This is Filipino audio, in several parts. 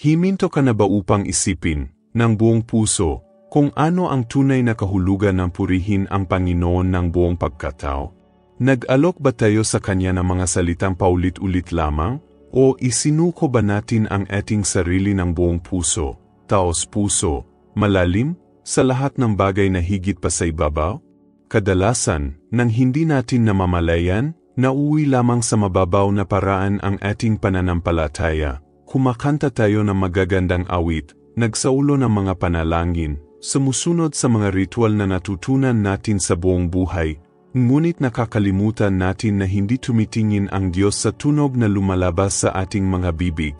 Himinto ka na ba upang isipin, ng buong puso, kung ano ang tunay na kahulugan ng purihin ang Panginoon ng buong pagkatao? Nag-alok ba tayo sa Kanya ng mga salitang paulit-ulit lamang? O isinuko ba natin ang ating sarili ng buong puso, taos-puso, malalim, sa lahat ng bagay na higit pa sa ibabaw? Kadalasan, nang hindi natin namamalayan, nauwi lamang sa mababaw na paraan ang ating pananampalataya. Kumakanta tayo ng magagandang awit, nagsaulo ng mga panalangin, sumusunod sa mga ritual na natutunan natin sa buong buhay, ngunit nakakalimutan natin na hindi tumitingin ang Diyos sa tunog na lumalabas sa ating mga bibig.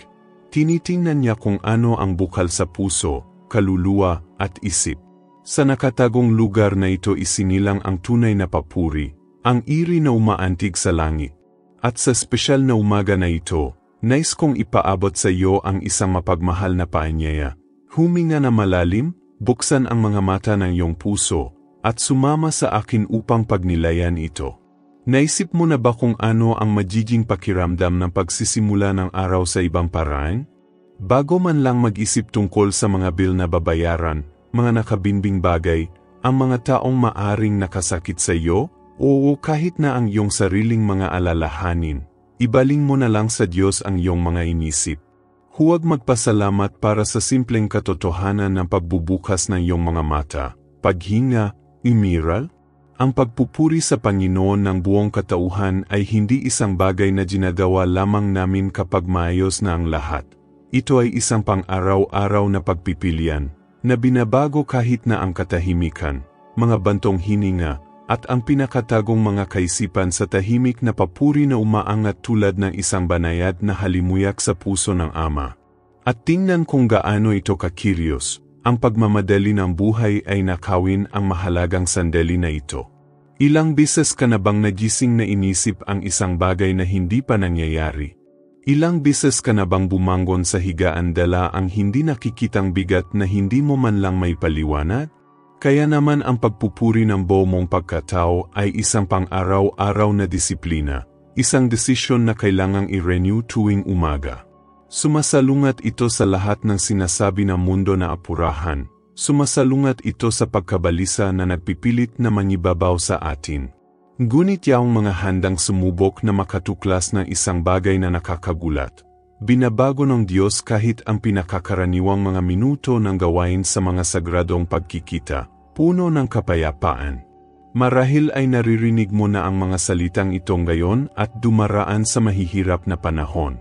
Tinitingnan niya kung ano ang bukal sa puso, kaluluwa, at isip. Sa nakatagong lugar na ito isinilang ang tunay na papuri, ang iri na umaantig sa langit. At sa espesyal na umaga na ito, nais kong ipaabot sa iyo ang isang mapagmahal na paanyaya. Huminga na malalim, buksan ang mga mata ng iyong puso, at sumama sa akin upang pagnilayan ito. Naisip mo na ba kung ano ang magiging pakiramdam ng pagsisimula ng araw sa ibang paraan? Bago man lang mag-isip tungkol sa mga bill na babayaran, mga nakabinbing bagay, ang mga taong maaring nakasakit sa iyo, o kahit na ang iyong sariling mga alalahanin, ibaling mo na lang sa Diyos ang iyong mga inisip. Huwag magpasalamat para sa simpleng katotohanan ng pagbubukas ng iyong mga mata, paghinga, umiral. Ang pagpupuri sa Panginoon ng buong katauhan ay hindi isang bagay na ginagawa lamang namin kapag maayos na ang lahat. Ito ay isang pang-araw-araw na pagpipilian, na binabago kahit na ang katahimikan, mga bantong hininga, at ang pinakatagong mga kaisipan sa tahimik na papuri na umaangat tulad ng isang banayad na halimuyak sa puso ng Ama. At tingnan kung gaano ito kakiryos, ang pagmamadali ng buhay ay nakawin ang mahalagang sandali na ito. Ilang beses ka na bang nagising na inisip ang isang bagay na hindi pa nangyayari? Ilang beses ka na bang bumangon sa higaan dala ang hindi nakikitang bigat na hindi mo man lang may paliwanag? Kaya naman ang pagpupuri ng buo mong pagkatao ay isang pang-araw-araw na disiplina, isang desisyon na kailangang i-renew tuwing umaga. Sumasalungat ito sa lahat ng sinasabi ng mundo na apurahan, sumasalungat ito sa pagkabalisa na nagpipilit na mangibabaw sa atin. Ngunit yaong mga handang sumubok na makatuklas ng isang bagay na nakakagulat. Binabago ng Diyos kahit ang pinakakaraniwang mga minuto ng gawain sa mga sagradong pagkikita, puno ng kapayapaan. Marahil ay naririnig mo na ang mga salitang ito ngayon at dumaraan sa mahihirap na panahon.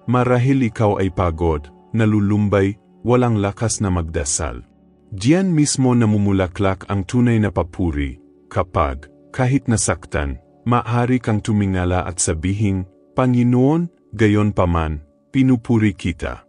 Marahil ikaw ay pagod, nalulumbay, walang lakas na magdasal. Diyan mismo namumulaklak ang tunay na papuri, kapag, kahit nasaktan, maaari kang tumingala at sabihin, Panginoon, gayon paman, pinupuri kita.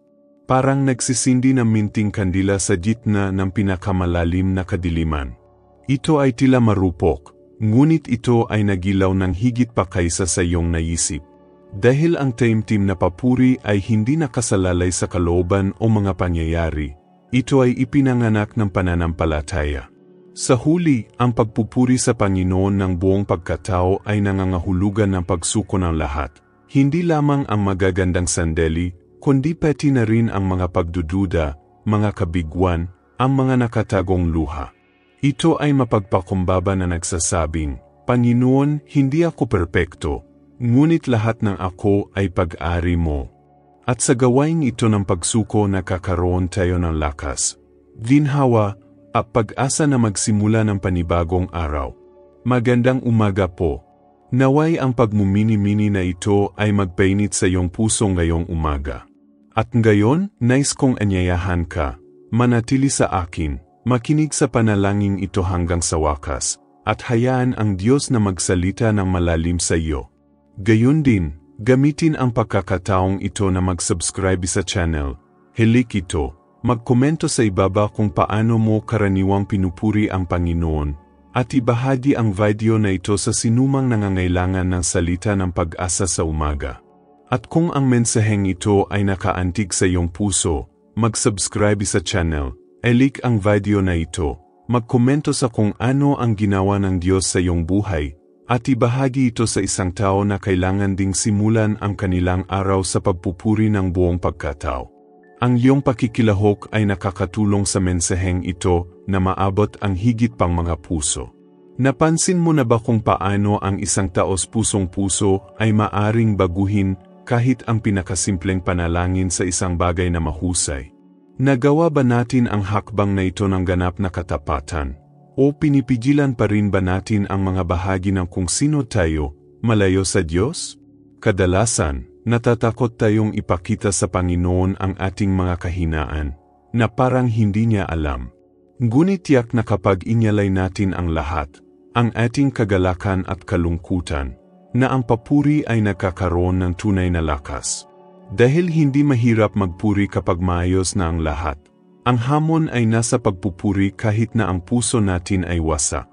Parang nagsisindi ng minting kandila sa gitna ng pinakamalalim na kadiliman. Ito ay tila marupok, ngunit ito ay nagilaw ng higit pa kaysa sa iyong naisip. Dahil ang taimtim na papuri ay hindi nakasalalay sa kalooban o mga pangyayari, ito ay ipinanganak ng pananampalataya. Sa huli, ang pagpupuri sa Panginoon ng buong pagkatao ay nangangahulugan ng pagsuko ng lahat. Hindi lamang ang magagandang sandali, kundi pati na rin ang mga pagdududa, mga kabiguan, ang mga nakatagong luha. Ito ay mapagpakumbaba na nagsasabing, Panginoon, hindi ako perpekto, ngunit lahat ng ako ay pag-ari mo. At sa gawain ito ng pagsuko nakakaroon tayo ng lakas, ginhawa, at pag-asa na magsimula ng panibagong araw. Magandang umaga po. Naway ang pagmumini-mini na ito ay magpainit sa iyong puso ngayong umaga. At ngayon, nais kong anyayahan ka, manatili sa akin, makinig sa panalangin ito hanggang sa wakas, at hayaan ang Diyos na magsalita ng malalim sa iyo. Gayon din, gamitin ang pagkakataong ito na mag-subscribe sa channel, hilik ito, magkomento sa ibaba kung paano mo karaniwang pinupuri ang Panginoon, at ibahagi ang video na ito sa sinumang nangangailangan ng salita ng pag-asa sa umaga. At kung ang mensaheng ito ay nakaantig sa iyong puso, mag-subscribe sa channel, i-like ang video na ito, magkomento sa kung ano ang ginawa ng Diyos sa iyong buhay, at ibahagi ito sa isang tao na kailangan ding simulan ang kanilang araw sa pagpupuri ng buong pagkatao. Ang iyong pakikilahok ay nakakatulong sa mensaheng ito na maabot ang higit pang mga puso. Napansin mo na ba kung paano ang isang taos-pusong puso ay maaring baguhin kahit ang pinakasimpleng panalangin sa isang bagay na mahusay? Nagawa ba natin ang hakbang na ito ng ganap na katapatan? O pinipigilan pa rin ba natin ang mga bahagi ng kung sino tayo, malayo sa Diyos? Kadalasan, natatakot tayong ipakita sa Panginoon ang ating mga kahinaan, na parang hindi niya alam. Ngunit tiyak na kapag inyalay natin ang lahat, ang ating kagalakan at kalungkutan, na ang papuri ay nagkakaroon ng tunay na lakas. Dahil hindi mahirap magpuri kapag maayos na ang lahat. Ang hamon ay nasa pagpupuri kahit na ang puso natin ay wasak.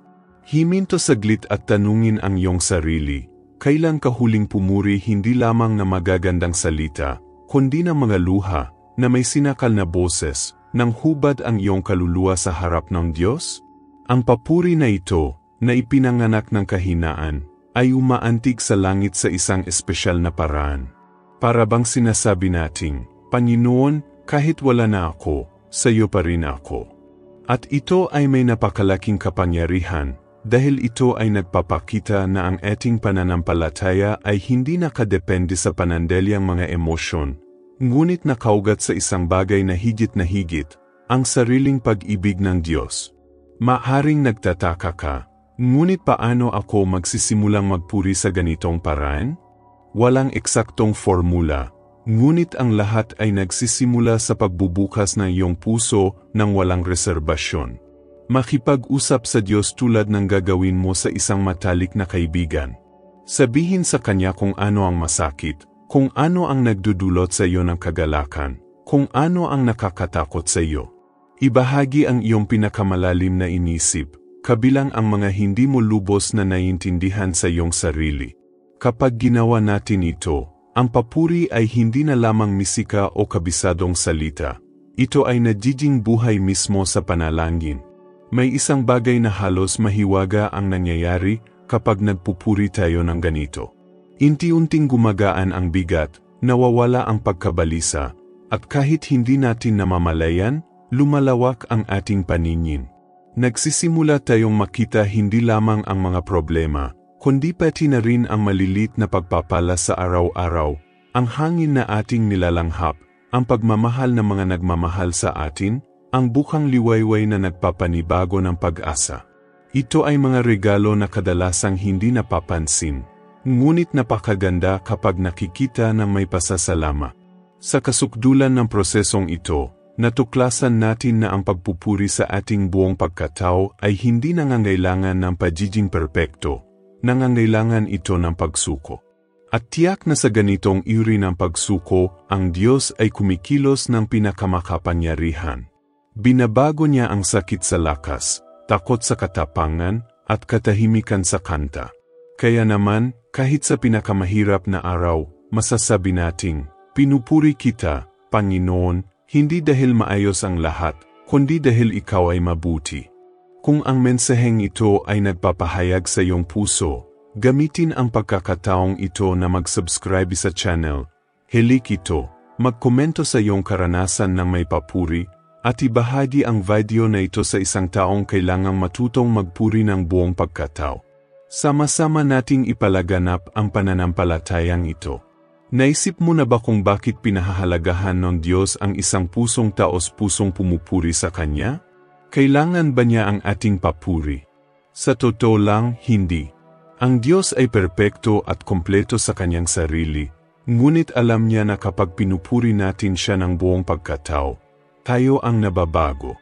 Himinto saglit at tanungin ang iyong sarili, kailan ka huling pumuri hindi lamang na magagandang salita, kundi ng mga luha, na may sinakal na boses, nang hubad ang iyong kaluluwa sa harap ng Diyos? Ang papuri na ito, na ipinanganak ng kahinaan, ay umaantig sa langit sa isang espesyal na paraan. Para bang sinasabi nating, Panginoon, kahit wala na ako, sa iyo pa rin ako. At ito ay may napakalaking kapangyarihan, dahil ito ay nagpapakita na ang ating pananampalataya ay hindi nakadepende sa panandaliang mga emosyon, ngunit nakaugat sa isang bagay na higit, ang sariling pag-ibig ng Diyos. Maaring nagtataka ka, ngunit paano ako magsisimulang magpuri sa ganitong paraan? Walang eksaktong formula, ngunit ang lahat ay nagsisimula sa pagbubukas ng iyong puso ng walang reserbasyon. Makipag-usap sa Diyos tulad ng gagawin mo sa isang matalik na kaibigan. Sabihin sa Kanya kung ano ang masakit, kung ano ang nagdudulot sa iyo ng kagalakan, kung ano ang nakakatakot sa iyo. Ibahagi ang iyong pinakamalalim na inisip, kabilang ang mga hindi mo lubos na naiintindihan sa iyong sarili. Kapag ginawa natin ito, ang papuri ay hindi na lamang misika o kabisadong salita. Ito ay nagiging buhay mismo sa panalangin. May isang bagay na halos mahiwaga ang nangyayari kapag nagpupuri tayo ng ganito. Unti-unting gumagaan ang bigat, nawawala ang pagkabalisa, at kahit hindi natin namamalayan, lumalawak ang ating paningin. Nagsisimula tayong makita hindi lamang ang mga problema, kundi pati na rin ang malilit na pagpapala sa araw-araw, ang hangin na ating nilalanghap, ang pagmamahal ng mga nagmamahal sa atin, ang bukang liwayway na nagpapanibago ng pag-asa. Ito ay mga regalo na kadalasang hindi napapansin, ngunit napakaganda kapag nakikita ng may pasasalamat. Sa kasukdulan ng prosesong ito, natuklasan natin na ang pagpupuri sa ating buong pagkatao ay hindi nangangailangan ng pagiging perpekto. Nangangailangan ito ng pagsuko. At tiyak na sa ganitong uri ng pagsuko, ang Diyos ay kumikilos ng pinakamakapangyarihan. Binabago niya ang sakit sa lakas, takot sa katapangan, at katahimikan sa kanta. Kaya naman, kahit sa pinakamahirap na araw, masasabi nating, pinupuri kita, Panginoon, hindi dahil maayos ang lahat, kundi dahil ikaw ay mabuti. Kung ang mensaheng ito ay nagpapahayag sa iyong puso, gamitin ang pagkakataong ito na mag-subscribe sa channel. Hilik ito, magkomento sa iyong karanasan ng may papuri, at ibahagi ang video na ito sa isang taong kailangang matutong magpuri ng buong pagkatao. Sama-sama nating ipalaganap ang pananampalatayang ito. Naisip mo na ba kung bakit pinahahalagahan ng Diyos ang isang pusong taos-pusong pumupuri sa Kanya? Kailangan ba niya ang ating papuri? Sa totoo lang, hindi. Ang Diyos ay perpekto at kompleto sa Kanyang sarili, ngunit alam niya na kapag pinupuri natin Siya ng buong pagkatao, tayo ang nababago.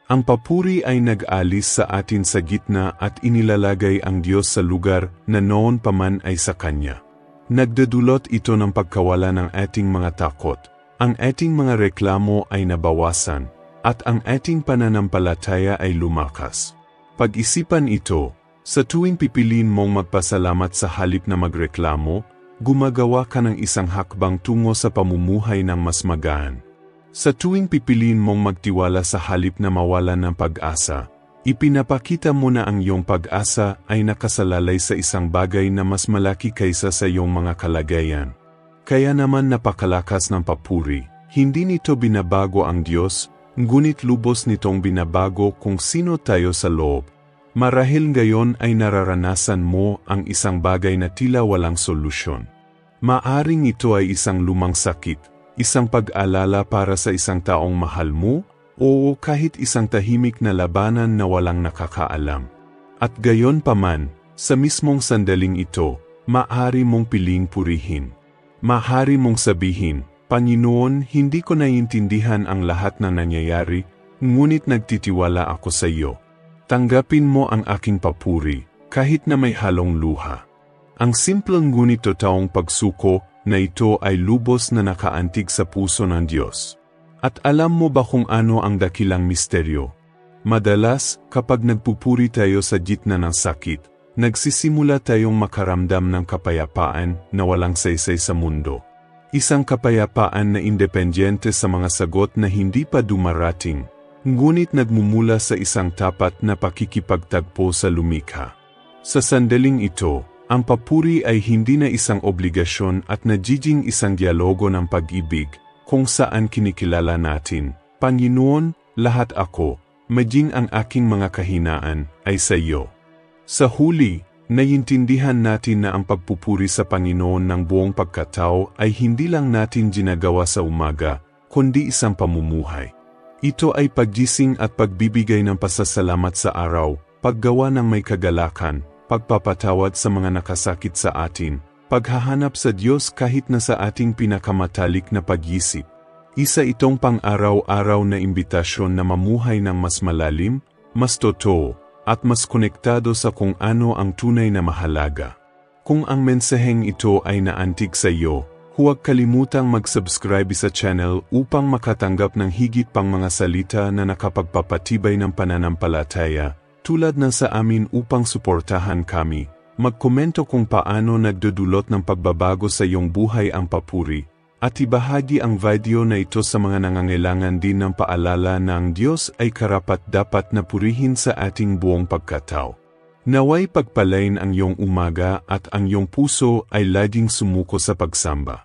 Ang papuri ay nag-alis sa atin sa gitna at inilalagay ang Diyos sa lugar na noon pa man ay sa Kanya. Nagdudulot ito ng pagkawala ng ating mga takot, ang ating mga reklamo ay nabawasan, at ang ating pananampalataya ay lumakas. Pag-isipan ito, sa tuwing pipiliin mong magpasalamat sa halip na magreklamo, gumagawa ka ng isang hakbang tungo sa pamumuhay ng mas magaan. Sa tuwing pipiliin mong magtiwala sa halip na mawalan ng pag-asa, ipinapakita mo na ang iyong pag-asa ay nakasalalay sa isang bagay na mas malaki kaysa sa iyong mga kalagayan. Kaya naman napakalakas ng papuri. Hindi nito binabago ang Diyos, ngunit lubos nitong binabago kung sino tayo sa loob. Marahil ngayon ay nararanasan mo ang isang bagay na tila walang solusyon. Maaring ito ay isang lumang sakit, isang pag-alala para sa isang taong mahal mo, o kahit isang tahimik na labanan na walang nakakaalam. At gayon paman, sa mismong sandaling ito, maaari mong piling purihin. Maaari mong sabihin, Panginoon, hindi ko naiintindihan ang lahat na nangyayari, ngunit nagtitiwala ako sa iyo. Tanggapin mo ang aking papuri, kahit na may halong luha. Ang simpleng ngunit totoong pagsuko na ito ay lubos na nakaantig sa puso ng Diyos. At alam mo ba kung ano ang dakilang misteryo? Madalas, kapag nagpupuri tayo sa gitna ng sakit, nagsisimula tayong makaramdam ng kapayapaan na walang saysay sa mundo. Isang kapayapaan na independyente sa mga sagot na hindi pa dumarating, ngunit nagmumula sa isang tapat na pakikipagtagpo sa lumikha. Sa sandaling ito, ang papuri ay hindi na isang obligasyon at nagiging isang dialogo ng pag-ibig, kung saan kinikilala natin, Panginoon, lahat ako, maging ang aking mga kahinaan, ay sa iyo. Sa huli, naiintindihan natin na ang pagpupuri sa Panginoon ng buong pagkatao ay hindi lang natin ginagawa sa umaga, kundi isang pamumuhay. Ito ay paggising at pagbibigay ng pasasalamat sa araw, paggawa ng may kagalakan, pagpapatawad sa mga nakasakit sa atin, paghahanap sa Diyos kahit na sa ating pinakamatalik na pag-isip. Isa itong pang-araw-araw na imbitasyon na mamuhay ng mas malalim, mas totoo, at mas konektado sa kung ano ang tunay na mahalaga. Kung ang mensaheng ito ay naantig sa iyo, huwag kalimutang mag-subscribe sa channel upang makatanggap ng higit pang mga salita na nakapagpapatibay ng pananampalataya, tulad ng sa amin upang suportahan kami. Magkomento kung paano nagdudulot ng pagbabago sa iyong buhay ang papuri, at ibahagi ang video na ito sa mga nangangailangan din ng paalala na ang Diyos ay karapat-dapat na purihin sa ating buong pagkatao. Naway pagpalain ang iyong umaga at ang iyong puso ay laging sumuko sa pagsamba.